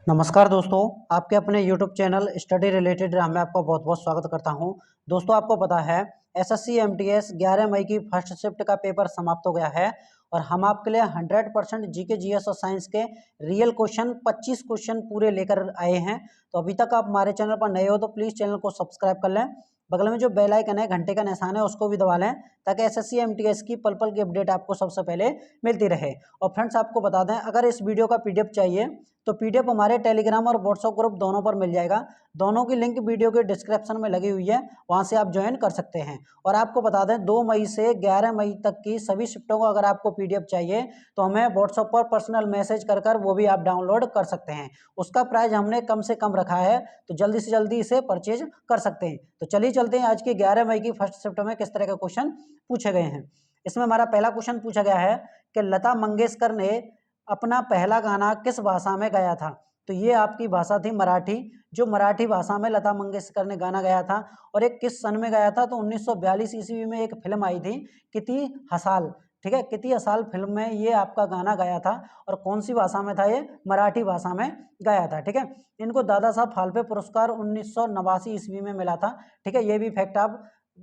नमस्कार दोस्तों, आपके अपने YouTube चैनल स्टडी रिलेटेड में आपका बहुत बहुत स्वागत करता हूं। दोस्तों, आपको पता है एसएससी एमटीएस 11 मई की फर्स्ट शिफ्ट का पेपर समाप्त हो गया है और हम आपके लिए 100% जीके जीएस और साइंस के रियल क्वेश्चन 25 क्वेश्चन पूरे लेकर आए हैं। तो अभी तक आप हमारे चैनल पर नए हो तो प्लीज़ चैनल को सब्सक्राइब कर लें। बगल में जो बेल आइकन है, घंटे का निशान है, उसको भी दबा लें ताकि एसएससी एमटीएस की पल पल की अपडेट आपको सबसे पहले मिलती रहे। और फ्रेंड्स, आपको बता दें, अगर इस वीडियो का पीडीएफ चाहिए तो पीडीएफ हमारे टेलीग्राम और व्हाट्सएप ग्रुप दोनों पर मिल जाएगा। दोनों की लिंक वीडियो के डिस्क्रिप्शन में लगी हुई है, वहां से आप ज्वाइन कर सकते हैं। और आपको बता दें, 2 मई से 11 मई तक की सभी शिफ्टों को अगर आपको पीडीएफ चाहिए तो हमें व्हाट्सएप पर पर्सनल मैसेज कर वो भी आप डाउनलोड कर सकते हैं। उसका प्राइस हमने कम से कम रखा है, तो जल्दी से जल्दी इसे परचेज कर सकते हैं। तो चलिए चलते हैं आज की 11 मई की फर्स्ट शिफ्ट में किस तरह के क्वेश्चन पूछे गए हैं। इसमें हमारा पहला क्वेश्चन पूछा गया है कि लता मंगेशकर ने अपना पहला गाना किस भाषा में गाया था। तो ये आपकी भाषा थी मराठी। जो मराठी भाषा में लता मंगेशकर ने गाना गाया था और एक किस सन में गाया था, तो 1942 ईस्वी में एक फिल्म आई थी किती हसाल। ठीक है, किती हसाल फिल्म में ये आपका गाना गाया था। और कौन सी भाषा में था ये? मराठी भाषा में गाया था। ठीक है, इनको दादा साहब फाल्के पुरस्कार 1989 ईस्वी में मिला था। ठीक है, ये भी फैक्ट आप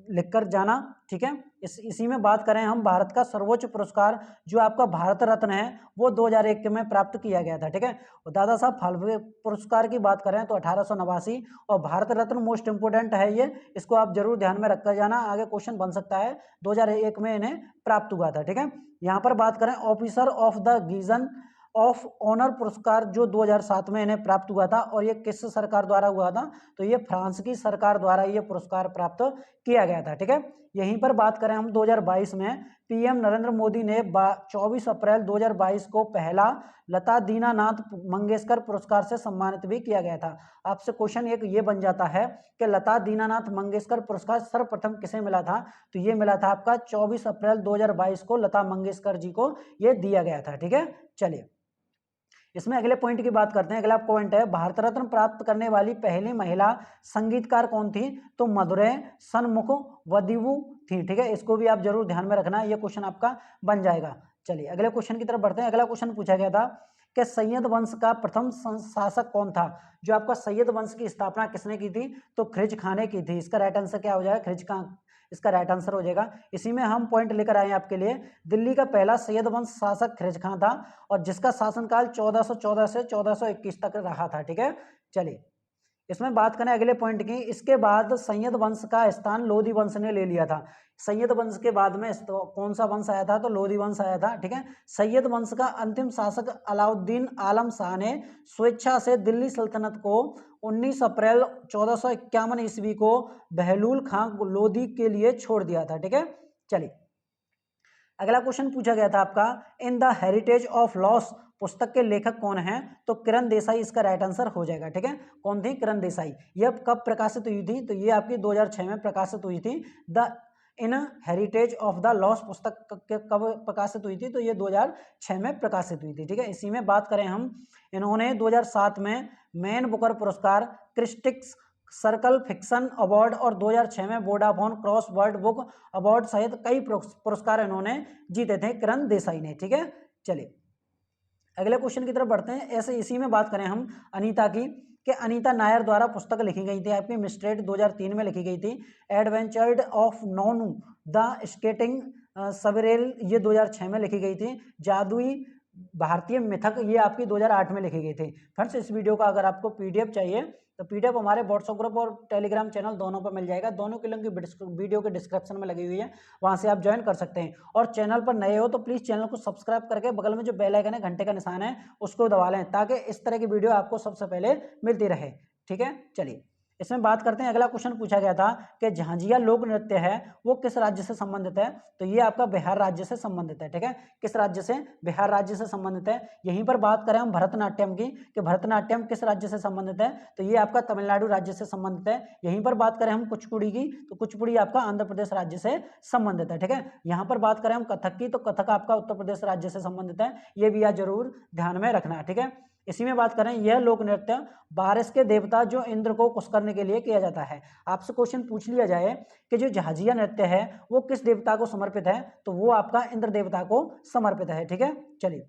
लिखकर जाना। ठीक है, इसी में बात करें हम, भारत का सर्वोच्च पुरस्कार जो आपका भारत रत्न है वो 2001 में प्राप्त किया गया था। ठीक है, और दादा साहब फाल्के पुरस्कार की बात करें तो 1889। और भारत रत्न मोस्ट इंपोर्टेंट है ये, इसको आप जरूर ध्यान में रखकर जाना, आगे क्वेश्चन बन सकता है। 2001 में इन्हें प्राप्त हुआ था। ठीक है, यहाँ पर बात करें officer of the legion of honour पुरस्कार जो 2007 में इन्हें प्राप्त हुआ था, और ये किस सरकार द्वारा हुआ था? तो ये फ्रांस की सरकार द्वारा ये पुरस्कार प्राप्त किया गया था। ठीक है, यहीं पर बात करें हम 2022 में पीएम नरेंद्र मोदी ने 24 अप्रैल 2022 को पहला लता दीनानाथ मंगेशकर पुरस्कार से सम्मानित भी किया गया था। आपसे क्वेश्चन एक ये बन जाता है कि लता दीनानाथ मंगेशकर पुरस्कार सर्वप्रथम किसे मिला था? तो ये मिला था आपका 24 अप्रैल 2022 को लता मंगेशकर जी को ये दिया गया था। ठीक है, चलिए इसमें अगले पॉइंट की बात करते हैं। अगला पॉइंट है, भारत रत्न प्राप्त करने वाली पहली महिला संगीतकार कौन थी? तो मधुरै सन्मुख वदिवु थी। ठीक है, इसको भी आप जरूर ध्यान में रखना, ये क्वेश्चन आपका बन जाएगा। चलिए अगले क्वेश्चन की तरफ बढ़ते हैं। अगला क्वेश्चन पूछा गया था कि सैयद वंश का प्रथम शासक कौन था? जो आपका सैयद वंश की स्थापना किसने की थी? तो खिलजी खां ने की थी। इसका राइट आंसर क्या हो जाएगा? खिलजी खां इसका राइट आंसर हो जाएगा। इसी में हम पॉइंट लेकर आए आपके लिए, दिल्ली का पहला सैयद वंश शासक खिलजी खां था और जिसका शासनकाल 1414 से 1421 तक रहा था। ठीक है, चलिए इसमें बात करें अगले पॉइंट की। इसके बाद सैयद वंश का स्थान लोधी वंश ने ले लिया था। सैयद वंश के बाद में कौन सा वंश आया था? तो लोधी वंश आया था। ठीक है, सैयद वंश का अंतिम शासक अलाउद्दीन आलम शाह ने स्वेच्छा से दिल्ली सल्तनत को 19 अप्रैल 1451 ईस्वी को बहलूल खां लोधी के लिए छोड़ दिया था। ठीक है, चलिए अगला क्वेश्चन पूछा गया था आपका, in the heritage of loss पुस्तक के लेखक कौन हैं? तो किरण देसाई इसका राइट आंसर हो जाएगा। ठीक है, कौन थी? किरण देसाई। यह कब प्रकाशित हुई थी? तो ये आपकी 2006 में प्रकाशित हुई थी। The in heritage of the loss पुस्तक कब प्रकाशित हुई थी? तो ये 2006 में प्रकाशित हुई थी। ठीक है, इसी में बात करें हम, इन्होंने 2007 में मैन बुकर पुरस्कार, क्रिस्टिक्स सर्कल फिक्शन अवार्ड और 2006 में Vodafone cross word book award सहित कई पुरस्कार इन्होंने जीते थे, किरण देसाई ने। ठीक है, चलिए अगले क्वेश्चन की तरफ बढ़ते हैं। ऐसे इसी में बात करें हम अनीता की, कि अनीता नायर द्वारा पुस्तक लिखी गई थी आपकी मिस्ट्रेट 2003 में लिखी गई थी। एडवेंचर्ड ऑफ नोनू द स्केटिंग सवेरेल ये 2006 में लिखी गई थी। जादुई भारतीय मिथक ये आपकी 2008 में लिखी गई थी। फ्रेंड्स, इस वीडियो का अगर आपको पीडीएफ चाहिए तो पीडीएफ हमारे व्हाट्सएप ग्रुप और टेलीग्राम चैनल दोनों पर मिल जाएगा। दोनों की लिंक वीडियो के डिस्क्रिप्शन में लगी हुई है, वहां से आप ज्वाइन कर सकते हैं। और चैनल पर नए हो तो प्लीज़ चैनल को सब्सक्राइब करके बगल में जो बेल आइकन है, घंटे का निशान है, उसको दबा लें ताकि इस तरह की वीडियो आपको सबसे पहले मिलती रहे। ठीक है, चलिए इसमें बात करते हैं। अगला क्वेश्चन पूछा गया था कि झांझिया लोक नृत्य है वो किस राज्य से संबंधित है? तो ये आपका बिहार राज्य से संबंधित है। ठीक है, किस राज्य से? बिहार राज्य से संबंधित है। यहीं पर बात करें हम भरतनाट्यम की, कि भरतनाट्यम किस राज्य से संबंधित है? तो ये आपका तमिलनाडु राज्य से संबंधित है। यहीं पर बात करें हम कुचिपुड़ी की, तो कुचिपुड़ी आपका आंध्र प्रदेश राज्य से संबंधित है। ठीक है, यहाँ पर बात करें हम कथक की, तो कथक आपका उत्तर प्रदेश राज्य से संबंधित है। ये भी आप जरूर ध्यान में रखना। ठीक है, इसी में बात करें, यह लोक नृत्य बारिश के देवता जो इंद्र को खुश करने के लिए किया जाता है। आपसे क्वेश्चन पूछ लिया जाए कि जो झाझिया नृत्य है वो किस देवता को समर्पित है? तो वो आपका इंद्र देवता को समर्पित है। ठीक है, चलिए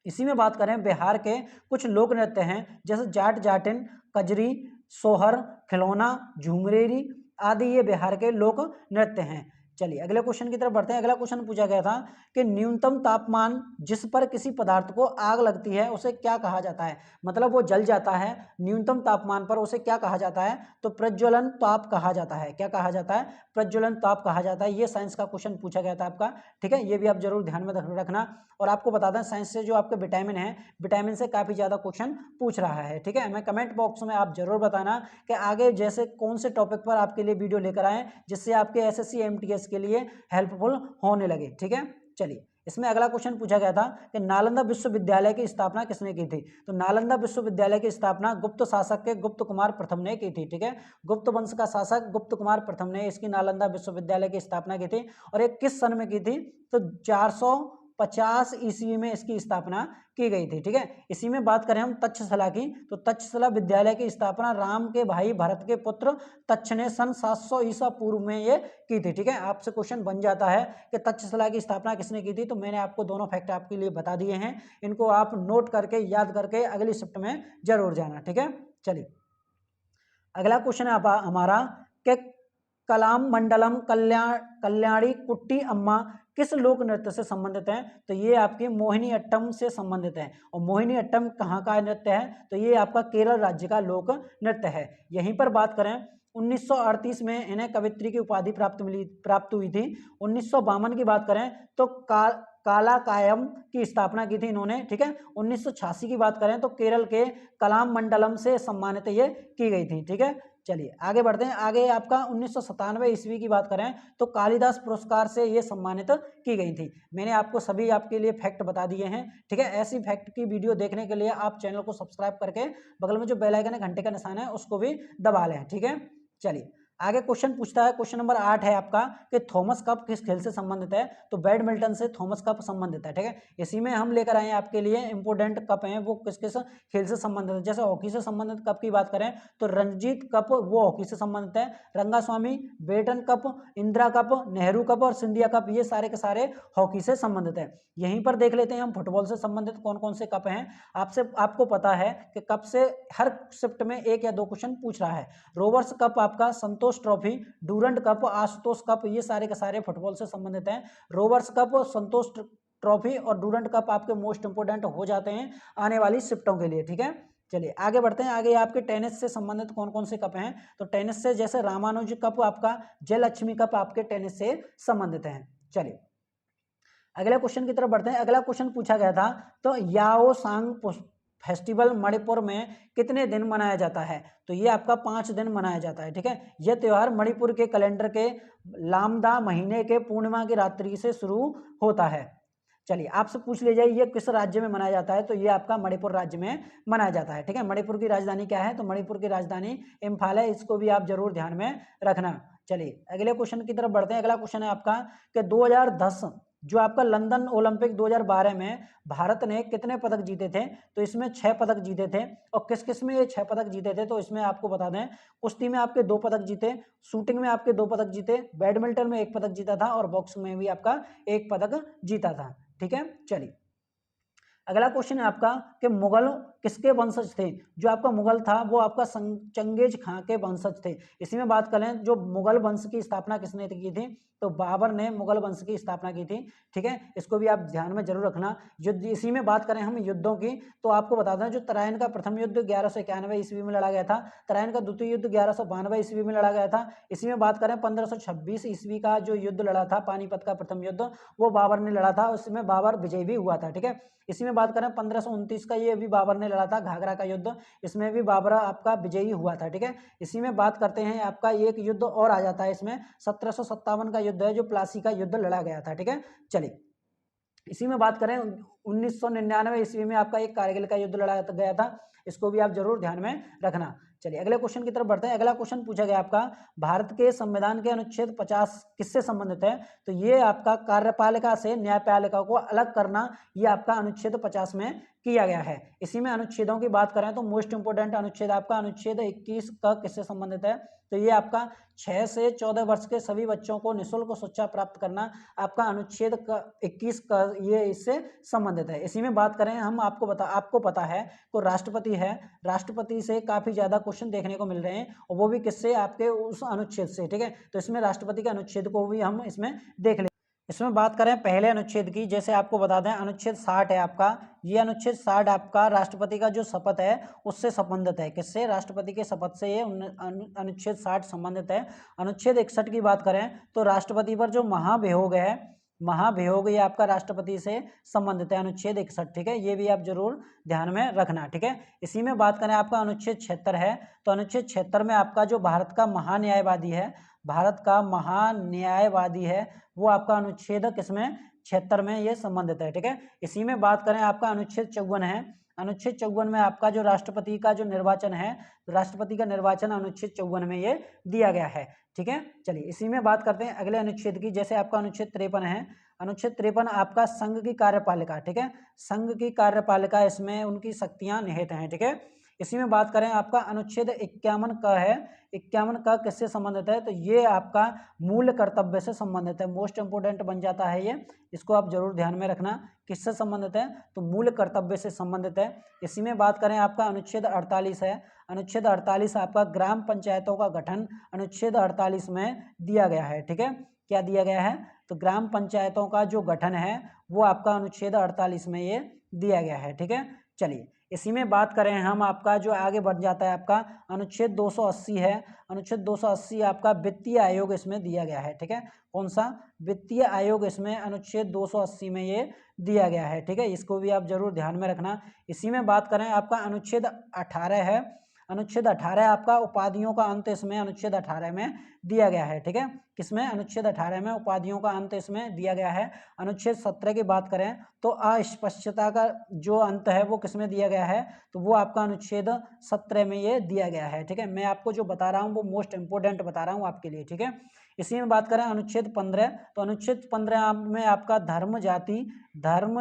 इसी में बात करें बिहार के कुछ लोक नृत्य हैं जैसे जाट जाटिन, कजरी, सोहर, खिलौना, झूमरेरी आदि, ये बिहार के लोक नृत्य हैं। चलिए अगले क्वेश्चन की तरफ बढ़ते हैं। अगला क्वेश्चन पूछा गया था कि न्यूनतम तापमान जिस पर किसी पदार्थ को आग लगती है उसे क्या कहा जाता है, मतलब वो जल जाता है न्यूनतम तापमान पर, उसे क्या कहा जाता है, तो प्रज्वलन ताप कहा जाता है। क्या कहा जाता है, प्रज्वलन ताप कहा जाता है। ये साइंस का क्वेश्चन पूछा गया था आपका, ठीक है, ये भी आप जरूर ध्यान में रखना। और आपको बता दें साइंस से जो आपके विटामिन है, विटामिन से काफी ज्यादा क्वेश्चन पूछ रहा है, ठीक है। मैं कमेंट बॉक्स में आप जरूर बताना कि आगे जैसे कौन से टॉपिक पर आपके लिए वीडियो लेकर आए जिससे आपके एसएससी एमटीएस के लिए हेल्पफुल होने लगे, ठीक है। चलिए इसमें अगला क्वेश्चन पूछा गया था कि नालंदा विश्वविद्यालय की स्थापना किसने की थी, तो नालंदा विश्वविद्यालय की स्थापना गुप्त शासक के गुप्त कुमार प्रथम ने की थी, ठीक है। गुप्त वंश का शासक गुप्त कुमार प्रथम ने इसकी नालंदा विश्वविद्यालय की स्थापना की थी। और ये किस सन में की थी, तो 450 ईस्वी में इसकी स्थापना की गई थी, ठीक है। इसी में बात करें हम तक्षशिला की, तो तक्षशिला विद्यालय की स्थापना राम के भाई भरत के पुत्र तक्ष ने सन 700 ईसा पूर्व में ये की थी, ठीक है। आपसे क्वेश्चन बन जाता है कि तक्षशिला की स्थापना किसने की थी, तो मैंने आपको दोनों फैक्ट आपके लिए बता दिए हैं, इनको आप नोट करके याद करके अगली शिफ्ट में जरूर जाना, ठीक है। चलिए अगला क्वेश्चन है हमारा कि कलाम मंडलम कल्याणी कुट्टी अम्मा किस लोक नृत्य से संबंधित है, तो ये आपके मोहिनी अट्टम से संबंधित है। और मोहिनी अट्टम कहाँ का नृत्य है, तो ये आपका केरल राज्य का लोक नृत्य है। यहीं पर बात करें 1938 में इन्हें कवित्री की उपाधि प्राप्त हुई थी। 1952 की बात करें तो काला कायम की स्थापना की थी इन्होंने, ठीक है। 1986 की बात करें तो केरल के कलाम मंडलम से सम्मानित ये की गई थी, ठीक है। चलिए आगे बढ़ते हैं। आगे आपका 1997 ईस्वी की बात करें तो कालिदास पुरस्कार से ये सम्मानित की गई थी। मैंने आपको सभी आपके लिए फैक्ट बता दिए हैं, ठीक है। ऐसी फैक्ट की वीडियो देखने के लिए आप चैनल को सब्सक्राइब करके बगल में जो बेल आइकन है, घंटे का निशान है, उसको भी दबा लें, ठीक है। चलिए आगे क्वेश्चन पूछता है, क्वेश्चन नंबर 8 है आपका कि थॉमस कप किस खेल से संबंधित है, तो बैडमिंटन से थॉमस कप संबंधित है, ठीक है। इसी में हम लेकर आए हैं आपके लिए इंपोर्टेंट कप हैं, वो किस किस खेल से संबंधित है। जैसे हॉकी से संबंधित कप की बात करें तो रणजीत कप वो हॉकी से संबंधित है, Rangaswamy, Beighton cup, Indira cup, Nehru cup और सिंधिया कप ये सारे के सारे हॉकी से संबंधित है। यहीं पर देख लेते हैं हम फुटबॉल से संबंधित कौन कौन से कप हैं। आपको पता है कि कप से हर शिफ्ट में 1 या 2 क्वेश्चन पूछ रहा है। रोवर्स कप आपका, Santosh Trophy, Durand Cup, Ashutosh Cup, ये सारे के सारे फुटबॉल से संबंधित हैं। रोवर्स कप, संतोष ट्रॉफी और डूरंड कप आपके मोस्ट इंपोर्टेंट हो जाते हैं आने वाली शिफ्टों के लिए, ठीक है। चलिए आगे बढ़ते हैं। आगे आपके टेनिस से संबंधित कौन कौन से कप हैं, तो टेनिस से जैसे रामानुज कप आपका, जयलक्ष्मी कप आपके टेनिस से संबंधित हैं। चलिए अगले क्वेश्चन की तरफ बढ़ते हैं। अगला क्वेश्चन पूछा गया था तो याओ सांग फेस्टिवल मणिपुर में कितने दिन मनाया जाता है, तो ये आपका 5 दिन मनाया जाता है, ठीक है। यह त्योहार मणिपुर के कैलेंडर के लामदा महीने के पूर्णिमा की रात्रि से शुरू होता है। चलिए आपसे पूछ लिया जाए ये किस राज्य में मनाया जाता है, तो ये आपका मणिपुर राज्य में मनाया जाता है, ठीक है। मणिपुर की राजधानी क्या है, तो मणिपुर की राजधानी इम्फाल है, इसको भी आप जरूर ध्यान में रखना। चलिए अगले क्वेश्चन की तरफ बढ़ते हैं। अगला क्वेश्चन है आपका कि 2010 जो आपका लंदन ओलंपिक 2012 में भारत ने कितने पदक जीते थे, तो इसमें 6 पदक जीते थे। और किस किस में ये 6 पदक जीते थे, तो इसमें आपको बता दें कुश्ती में आपके 2 पदक जीते, शूटिंग में आपके 2 पदक जीते, बैडमिंटन में 1 पदक जीता था और बॉक्स में भी आपका 1 पदक जीता था, ठीक है। चलिए अगला क्वेश्चन है आपका कि मुगल किसके वंशज थे, जो आपका मुगल था वो आपका चंगेज खां के वंशज थे। इसी में बात करें जो मुगल वंश की स्थापना किसने की थी, तो बाबर ने मुगल वंश की स्थापना की थी, ठीक है। इसको भी आप ध्यान में जरूर रखना। युद्ध इसी में बात करें हम युद्धों की, तो आपको बता दें जो तराइन का प्रथम युद्ध 1191 ईस्वी में लड़ा गया था, तराइन का द्वितीय युद्ध 1192 ईस्वी में लड़ा गया था। इसी में बात करें 1526 ईस्वी का जो युद्ध लड़ा था पानीपत का प्रथम युद्ध, वो बाबर ने लड़ा था, उसमें बाबर विजयी भी हुआ था, ठीक है। इसी में बात करें 1529 का, ये भी बाबर ने लड़ा था, घाघरा का युद्ध, इसमें भी बाबर आपका विजयी हुआ था, ठीक है। इसी में बात करते हैं आपका एक युद्ध और आ जाता है इसमें, 1757 का युद्ध है जो प्लासी का युद्ध लड़ा गया था, ठीक है। चलिए इसी में बात करें 1999 ईस्वी में आपका एक कारगिल का युद्ध लड़ा गया था, इसको भी आप जरूर ध्यान में रखना। चलिए अगले क्वेश्चन की तरफ बढ़ते हैं। अगला क्वेश्चन पूछा गया आपका भारत के संविधान के अनुच्छेद 50 किससे संबंधित है, तो ये आपका कार्यपालिका से न्यायपालिका को अलग करना, ये आपका अनुच्छेद 50 में किया गया है। इसी में अनुच्छेदों की बात करें तो मोस्ट इंपोर्टेंट अनुच्छेद आपका अनुच्छेद 21 का किससे संबंधित है, तो ये आपका 6 से 14 वर्ष के सभी बच्चों को निःशुल्क शिक्षा प्राप्त करना आपका अनुच्छेद का 21 का ये इससे संबंधित है। इसी में बात करें हम आपको पता है को राष्ट्रपति है, राष्ट्रपति से काफी ज्यादा क्वेश्चन देखने को मिल रहे हैं और वो भी किससे, आपके उस अनुच्छेद से, ठीक है। तो इसमें राष्ट्रपति के अनुच्छेद को भी हम इसमें देख लें। इसमें बात करें पहले अनुच्छेद की, जैसे आपको बता दें अनुच्छेद 60 है आपका, ये अनुच्छेद 60 आपका राष्ट्रपति का जो शपथ है उससे संबंधित है। किससे, राष्ट्रपति के शपथ से ये अनुच्छेद 60 संबंधित है। अनुच्छेद 61 की बात करें तो राष्ट्रपति पर जो महाभियोग है, महाभियोग ये आपका राष्ट्रपति से संबंधित है, अनुच्छेद 61, ठीक है। ये भी आप जरूर ध्यान में रखना, ठीक है। इसी में बात करें आपका अनुच्छेद 76 है, तो अनुच्छेद 76 में आपका जो भारत का महान्यायवादी है, भारत का महान्यायवादी है, वो आपका अनुच्छेद किसमें, 76 में ये संबंधित है, ठीक है। इसी में बात करें आपका अनुच्छेद 54 है, अनुच्छेद 54 में आपका जो राष्ट्रपति का जो निर्वाचन है, राष्ट्रपति का निर्वाचन अनुच्छेद 54 में ये दिया गया है, ठीक है। चलिए इसी में बात करते हैं अगले अनुच्छेद की, जैसे आपका अनुच्छेद 53 है, अनुच्छेद 53 आपका संघ की कार्यपालिका, ठीक है, संघ की कार्यपालिका, इसमें उनकी शक्तियां निहित हैं, ठीक है। इसी में बात करें आपका अनुच्छेद 51 का है, 51 का किससे संबंधित है, तो ये आपका मूल कर्तव्य से संबंधित है, मोस्ट इंपोर्टेंट बन जाता है ये, इसको आप जरूर ध्यान में रखना, किससे संबंधित है, तो मूल कर्तव्य से संबंधित है। इसी में बात करें आपका अनुच्छेद 48 है, अनुच्छेद 48 आपका ग्राम पंचायतों का गठन अनुच्छेद 48 में दिया गया है, ठीक है। क्या दिया गया है, तो ग्राम पंचायतों का जो गठन है वो आपका अनुच्छेद 48 में ये दिया गया है, ठीक है। चलिए इसी में बात करें हम, आपका जो आगे बढ़ जाता है आपका अनुच्छेद 280 है, अनुच्छेद 280 आपका वित्तीय आयोग इसमें दिया गया है, ठीक है। कौन सा, वित्तीय आयोग, इसमें अनुच्छेद 280 में ये दिया गया है, ठीक है। इसको भी आप जरूर ध्यान में रखना। इसी में बात करें आपका अनुच्छेद 18 है, अनुच्छेद 18 आपका उपाधियों का अंत इसमें अनुच्छेद 18 में दिया गया है, ठीक है। किसमें, अनुच्छेद 18 में उपाधियों का अंत इसमें दिया गया है। अनुच्छेद 17 की बात करें तो अस्पष्टता का जो अंत है वो किसमें दिया गया है, तो वो आपका अनुच्छेद 17 में ये दिया गया है, ठीक है। मैं आपको जो बता रहा हूँ वो मोस्ट इंपोर्टेंट बता रहा हूँ आपके लिए, ठीक है। इसी में बात करें अनुच्छेद 15, तो अनुच्छेद 15 में आपका धर्म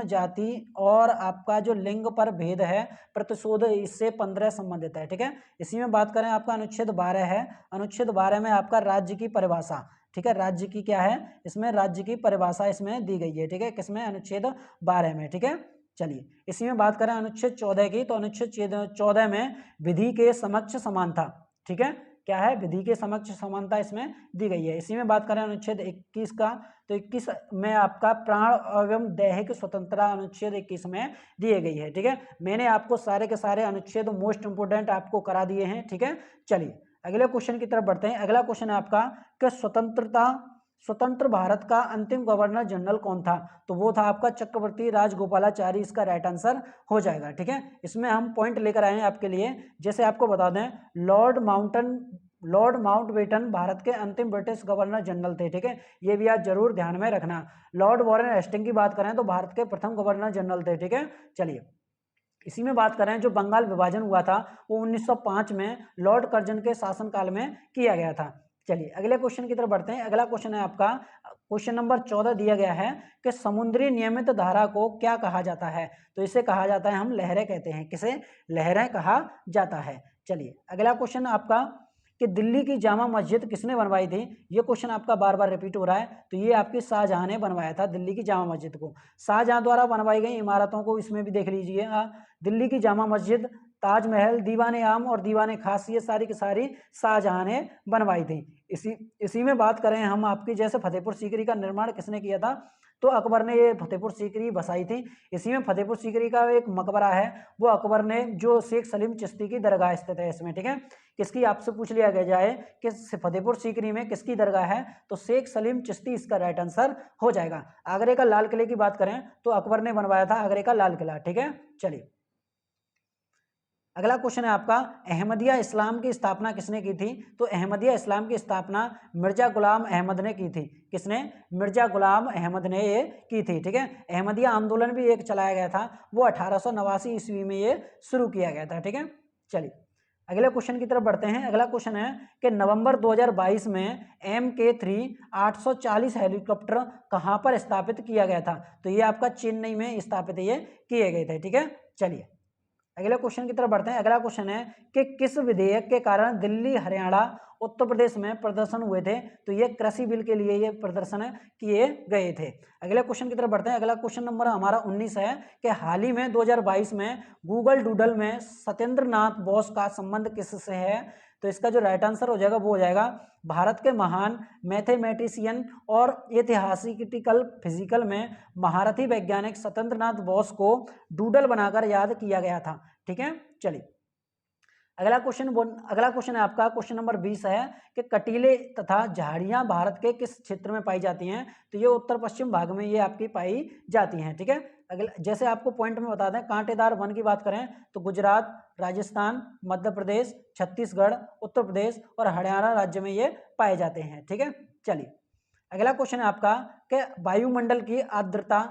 जाति और आपका जो लिंग पर भेद है प्रतिशोध, इससे 15 संबंधित है, ठीक है। इसी में बात करें आपका अनुच्छेद 12 है, अनुच्छेद 12 में आपका राज्य की परिभाषा, ठीक है, राज्य की क्या है, इसमें राज्य की परिभाषा इसमें दी गई है, ठीक है, किसमें, अनुच्छेद 12 में, ठीक है। चलिए इसी में बात करें अनुच्छेद 14 की, तो अनुच्छेद 14 में विधि के समक्ष समानता, ठीक है, क्या है, विधि के समक्ष समानता इसमें दी गई है। इसी में बात करें अनुच्छेद 21 का, तो 21 में आपका प्राण एवं दैहिक स्वतंत्रता अनुच्छेद 21 में दी गई है, ठीक है। मैंने आपको सारे के सारे अनुच्छेद मोस्ट इंपोर्टेंट आपको करा दिए हैं, ठीक है। चलिए अगले क्वेश्चन की तरफ बढ़ते हैं। अगला क्वेश्चन है आपका कि स्वतंत्र भारत का अंतिम गवर्नर जनरल कौन था, तो वो था आपका चक्रवर्ती राजगोपालाचारी, इसका राइट आंसर हो जाएगा, ठीक है। इसमें हम पॉइंट लेकर आए हैं आपके लिए, जैसे आपको बता दें लॉर्ड माउंटबेटन भारत के अंतिम ब्रिटिश गवर्नर जनरल थे, ठीक है, ये भी आप जरूर ध्यान में रखना। लॉर्ड वॉरेन हेस्टिंग की बात करें तो भारत के प्रथम गवर्नर जनरल थे, ठीक है। चलिए इसी में बात करें, जो बंगाल विभाजन हुआ था वो 1905 में लॉर्ड कर्जन के शासनकाल में किया गया था। चलिए अगले क्वेश्चन की तरफ बढ़ते हैं। अगला क्वेश्चन है आपका क्वेश्चन नंबर 14 दिया गया है कि समुद्री नियमित धारा को क्या कहा जाता है, तो इसे कहा जाता है, हम लहरें कहते हैं, किसे, लहरें कहा जाता है। चलिए अगला क्वेश्चन आपका कि दिल्ली की जामा मस्जिद किसने बनवाई थी, ये क्वेश्चन आपका बार बार रिपीट हो रहा है, तो ये आपकी शाहजहां ने बनवाया था दिल्ली की जामा मस्जिद को। शाहजहां द्वारा बनवाई गई इमारतों को इसमें भी देख लीजिए, दिल्ली की जामा मस्जिद, ताजमहल, दीवाने आम और दीवाने खास, ये सारी की सारी शाहजहां ने बनवाई थी। इसी में बात करें हम आपकी, जैसे फतेहपुर सीकरी का निर्माण किसने किया था, तो अकबर ने ये फतेहपुर सीकरी बसाई थी। इसी में फतेहपुर सीकरी का एक मकबरा है, वो अकबर ने, जो शेख सलीम चिश्ती की दरगाह स्थित है इसमें, ठीक है। किसकी, आपसे पूछ लिया गया जाए कि फतेहपुर सीकरी में किसकी दरगाह है, तो शेख सलीम चिश्ती इसका राइट आंसर हो जाएगा। आगरे का लाल किले की बात करें तो अकबर ने बनवाया था आगरे का लाल किला, ठीक है। चलिए अगला क्वेश्चन है आपका, अहमदिया इस्लाम की स्थापना किसने की थी, तो अहमदिया इस्लाम की स्थापना मिर्जा गुलाम अहमद ने की थी। किसने, मिर्जा गुलाम अहमद ने ये की थी, ठीक है। अहमदिया आंदोलन भी एक चलाया गया था, वो 1889 ईस्वी में ये शुरू किया गया था, ठीक है। चलिए अगले क्वेश्चन की तरफ बढ़ते हैं। अगला क्वेश्चन है कि नवंबर 2022 में MK3 840 हेलीकॉप्टर कहां पर स्थापित किया गया था, तो ये आपका चेन्नई में स्थापित ये किए गए थे, ठीक है। चलिए अगले क्वेश्चन की तरफ बढ़ते हैं। अगला क्वेश्चन है कि किस विधेयक के कारण दिल्ली, हरियाणा, उत्तर प्रदेश में प्रदर्शन हुए थे? तो ये कृषि बिल के लिए ये प्रदर्शन किए गए थे। अगले क्वेश्चन की तरफ बढ़ते हैं। अगला क्वेश्चन नंबर हमारा 19 है कि हाल ही में 2022 में गूगल डूडल में सत्येंद्र नाथ बोस का संबंध किससे है? तो इसका जो राइट आंसर हो जाएगा वो हो जाएगा भारत के महान मैथमेटिशियन और ऐतिहासिकल फिजिकल में महारथी वैज्ञानिक सत्येंद्र नाथ बोस को डूडल बनाकर याद किया गया था। ठीक है, चलिए अगला क्वेश्चन है आपका क्वेश्चन नंबर 20 है कि कटीले तथा झाड़ियां भारत के किस क्षेत्र में पाई जाती हैं? तो ये उत्तर पश्चिम भाग में ये आपकी पाई जाती हैं। ठीक है, अगला जैसे आपको पॉइंट में बता दें, कांटेदार वन की बात करें तो गुजरात, राजस्थान, मध्य प्रदेश, छत्तीसगढ़, उत्तर प्रदेश और हरियाणा राज्य में ये पाए जाते हैं। ठीक है, चलिए अगला क्वेश्चन है आपका कि वायुमंडल की आर्द्रता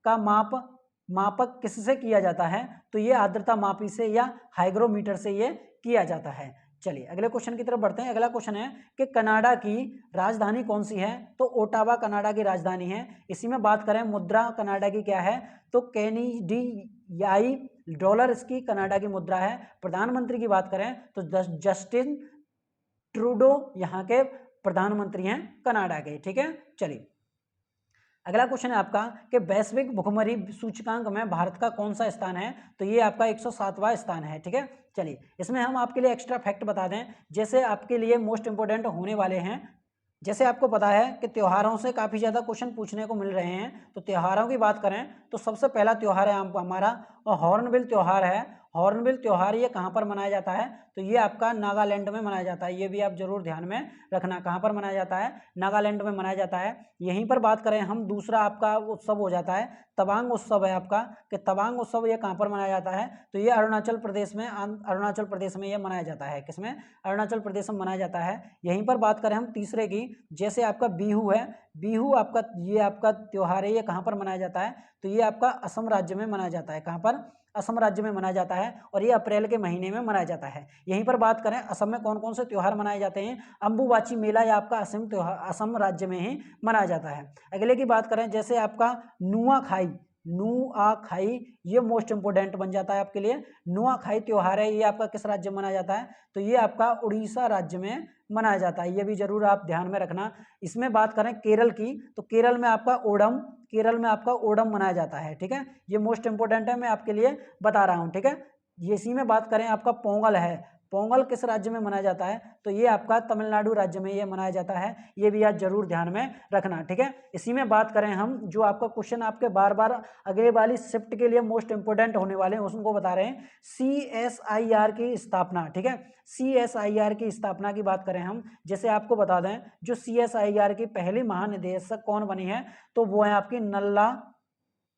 का मापक किससे किया जाता है? तो ये आर्द्रता मापी से या हाइग्रोमीटर से ये किया जाता है। चलिए अगले क्वेश्चन की तरफ बढ़ते हैं। अगला क्वेश्चन है कि कनाडा की राजधानी कौन सी है? तो ओटावा कनाडा की राजधानी है। इसी में बात करें मुद्रा कनाडा की क्या है? तो कैनेडियाई डॉलर इसकी कनाडा की मुद्रा है। प्रधानमंत्री की बात करें तो जस्टिन ट्रूडो यहाँ के प्रधानमंत्री हैं कनाडा के। ठीक है, चलिए अगला क्वेश्चन है आपका कि वैश्विक भुखमरी सूचकांक में भारत का कौन सा स्थान है? तो ये आपका 107वां स्थान है। ठीक है, चलिए इसमें हम आपके लिए एक्स्ट्रा फैक्ट बता दें, जैसे आपके लिए मोस्ट इंपोर्टेंट होने वाले हैं। जैसे आपको पता है कि त्योहारों से काफ़ी ज़्यादा क्वेश्चन पूछने को मिल रहे हैं, तो त्योहारों की बात करें तो सबसे पहला त्योहार है हमारा हॉर्नबिल त्योहार है। हॉर्नबिल त्योहार ये कहाँ पर मनाया जाता है? तो ये आपका नागालैंड में मनाया जाता है। ये भी आप जरूर ध्यान में रखना, कहाँ पर मनाया जाता है? नागालैंड में मनाया जाता है। यहीं पर बात करें हम, दूसरा आपका उत्सव हो जाता है तवांग उत्सव है आपका, कि तवांग उत्सव ये कहाँ पर मनाया जाता है? तो ये अरुणाचल प्रदेश में ये मनाया जाता है। किसमें? अरुणाचल प्रदेश में मनाया जाता है। यहीं पर बात करें हम तीसरे की, जैसे आपका बिहू है, बिहू आपका ये आपका त्योहार है, ये कहाँ पर मनाया जाता है? तो ये आपका असम राज्य में मनाया जाता है। कहाँ पर? असम राज्य में मनाया जाता है और ये अप्रैल के महीने में मनाया जाता है। यहीं पर बात करें असम में कौन कौन से त्योहार मनाए जाते हैं? अम्बुबाची मेला या आपका असम राज्य में ही मनाया जाता है। अगले की बात करें, जैसे आपका नुआखाई ये मोस्ट इंपोर्टेंट बन जाता है आपके लिए। नुआखाई त्योहार है, ये आपका किस राज्य में मनाया जाता है? तो ये आपका उड़ीसा राज्य में मनाया जाता है। ये भी जरूर आप ध्यान में रखना। इसमें बात करें केरल की, तो केरल में आपका ओणम मनाया जाता है। ठीक है, ये मोस्ट इंपोर्टेंट है, मैं आपके लिए बता रहा हूँ। ठीक है, ये इसी में बात करें आपका पोंगल है, पोंगल किस राज्य में मनाया जाता है? तो ये आपका तमिलनाडु राज्य में ये मनाया जाता है। ये भी आप जरूर ध्यान में रखना। ठीक है, इसी में बात करें हम, जो आपका क्वेश्चन आपके बार बार अगले वाली शिफ्ट के लिए मोस्ट इंपोर्टेंट होने वाले हैं उसको बता रहे हैं, CSIR की स्थापना। ठीक है, CSIR की स्थापना की बात करें हम, जैसे आपको बता दें जो CSIR की पहली महानिदेशक कौन बनी है? तो वो है आपकी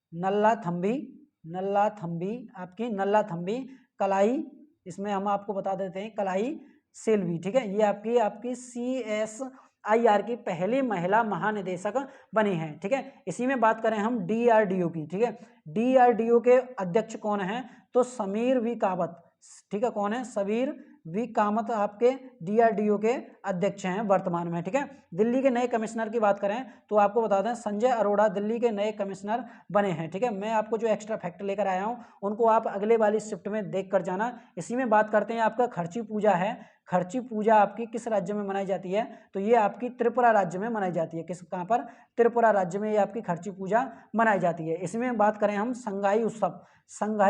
नल्ला थम्बी कलाई, इसमें हम आपको बता देते हैं कलाई सेल्वी। ठीक है, ये आपकी CSIR की पहली महिला महानिदेशक बनी है। ठीक है, इसी में बात करें हम DRDO की। ठीक है, DRDO के अध्यक्ष कौन है? तो समीर वी कामत। ठीक है, कौन है? समीर वी कामत आपके DRDO के अध्यक्ष हैं वर्तमान में। ठीक है, दिल्ली के नए कमिश्नर की बात करें तो आपको बता दें संजय अरोड़ा दिल्ली के नए कमिश्नर बने हैं। ठीक है, मैं आपको जो एक्स्ट्रा फैक्ट लेकर आया हूं उनको आप अगले वाली शिफ्ट में देख कर जाना। इसी में बात करते हैं आपका खर्ची पूजा है। खर्ची पूजा आपकी किस राज्य में मनाई जाती है? तो ये आपकी त्रिपुरा राज्य में मनाई जाती है। कहाँ पर? त्रिपुरा राज्य में ये आपकी खर्ची पूजा मनाई जाती है। इसमें बात करें हम संगाई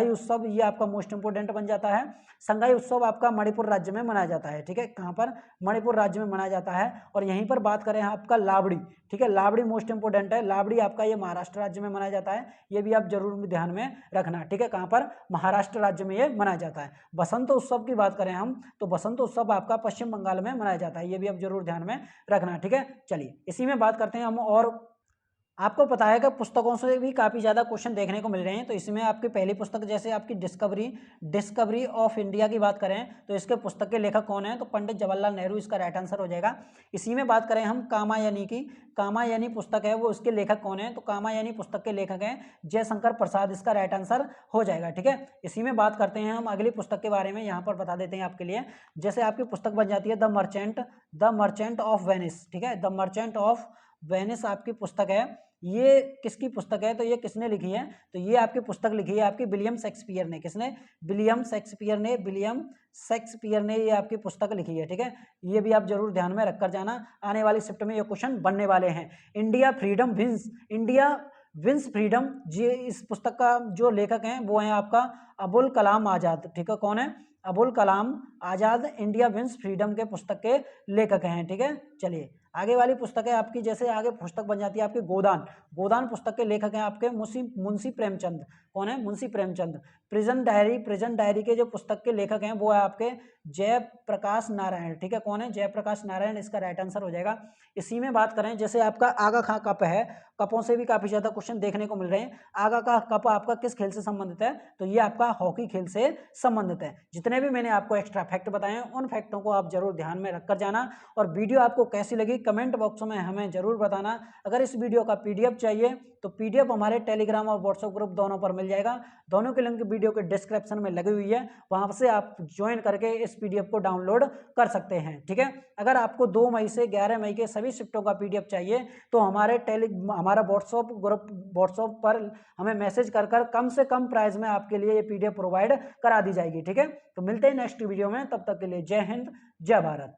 उत्सव ये आपका मोस्ट इंपोर्टेंट बन जाता है। संगाई उत्सव आपका मणिपुर राज्य में मनाया जाता है। ठीक है, कहाँ पर? मणिपुर राज्य में मनाया जाता है। और यहीं पर बात करें आपका लावड़ी। ठीक है, लावड़ी मोस्ट इंपोर्टेंट है। लावड़ी आपका ये महाराष्ट्र राज्य में मनाया जाता है। ये भी आप जरूर ध्यान में रखना। ठीक है, कहाँ पर? महाराष्ट्र राज्य में ये मनाया जाता है। बसंत उत्सव की बात करें हम तो बसंत उत्सव आपका पश्चिम बंगाल में मनाया जाता है। ये भी आप जरूर ध्यान में रखना। ठीक है, चलिए इसी में बात करते हैं हम। और आपको पता है कि पुस्तकों से भी काफ़ी ज़्यादा क्वेश्चन देखने को मिल रहे हैं। तो इसमें आपकी पहली पुस्तक जैसे आपकी डिस्कवरी ऑफ इंडिया की बात करें तो इसके पुस्तक के लेखक कौन है? तो पंडित जवाहरलाल नेहरू इसका राइट आंसर हो जाएगा। इसी में बात करें हम कामायनी की, कामायनी पुस्तक है वो इसके लेखक कौन है? तो कामायनी पुस्तक के लेखक हैं जयशंकर प्रसाद, इसका राइट आंसर हो जाएगा। ठीक है, इसी में बात करते हैं हम अगली पुस्तक के बारे में, यहाँ पर बता देते हैं आपके लिए। जैसे आपकी पुस्तक बन जाती है द मर्चेंट ऑफ वेनिस। ठीक है, द मर्चेंट ऑफ वेनिस आपकी पुस्तक है। ये किसकी पुस्तक है, तो ये किसने लिखी है, तो ये आपकी पुस्तक लिखी है आपकी विलियम शेक्सपियर ने। किसने? विलियम शेक्सपियर ने। विलियम शेक्सपियर ने ये आपकी पुस्तक लिखी है। ठीक है, ये भी आप जरूर ध्यान में रखकर जाना, आने वाली शिफ्ट में ये क्वेश्चन बनने वाले हैं। India freedom wins, India wins freedom, ये इस पुस्तक का जो लेखक हैं वो है आपका अबुल कलाम आज़ाद। ठीक है, कौन है? Abul Kalam Azad India wins freedom के पुस्तक के लेखक हैं। ठीक है, चलिए आगे वाली पुस्तक है आपकी, जैसे आगे पुस्तक बन जाती है आपकी गोदान। गोदान पुस्तक के लेखक हैं आपके मुंशी प्रेमचंद। कौन है? Munshi Premchand. Prison diary, prison diary के जो पुस्तक के लेखक हैं वो है आपके जयप्रकाश नारायण। ठीक है, कौन है? जयप्रकाश नारायण इसका राइट आंसर हो जाएगा। इसी में बात करें, जैसे आपका आगा खां कप है, कपों से भी काफी ज्यादा क्वेश्चन देखने को मिल रहे हैं। आगा का कप आपका किस खेल से संबंधित है, तो ये आपका हॉकी खेल से संबंधित है। जितने भी मैंने आपको एक्स्ट्रा फैक्ट बताए हैं उन फैक्टों को आप जरूर ध्यान में रखकर जाना। और वीडियो आपको कैसी लगी कमेंट बॉक्स में हमें जरूर बताना। अगर इस वीडियो का पीडीएफ चाहिए तो पीडीएफ हमारे टेलीग्राम और व्हाट्सएप ग्रुप दोनों पर मिल जाएगा। दोनों की लिंक वीडियो के डिस्क्रिप्शन में लगी हुई है, वहां से आप ज्वाइन करके इस पीडीएफ को डाउनलोड कर सकते हैं। ठीक है, अगर आपको 2 मई से 11 मई के सभी शिफ्टों का पीडीएफ चाहिए तो हमारा व्हाट्सएप पर हमें मैसेज कर कम से कम प्राइस में आपके लिए ये पीडीएफ प्रोवाइड करा दी जाएगी। ठीक है, तो मिलते हैं नेक्स्ट वीडियो में, तब तक के लिए जय हिंद, जय भारत।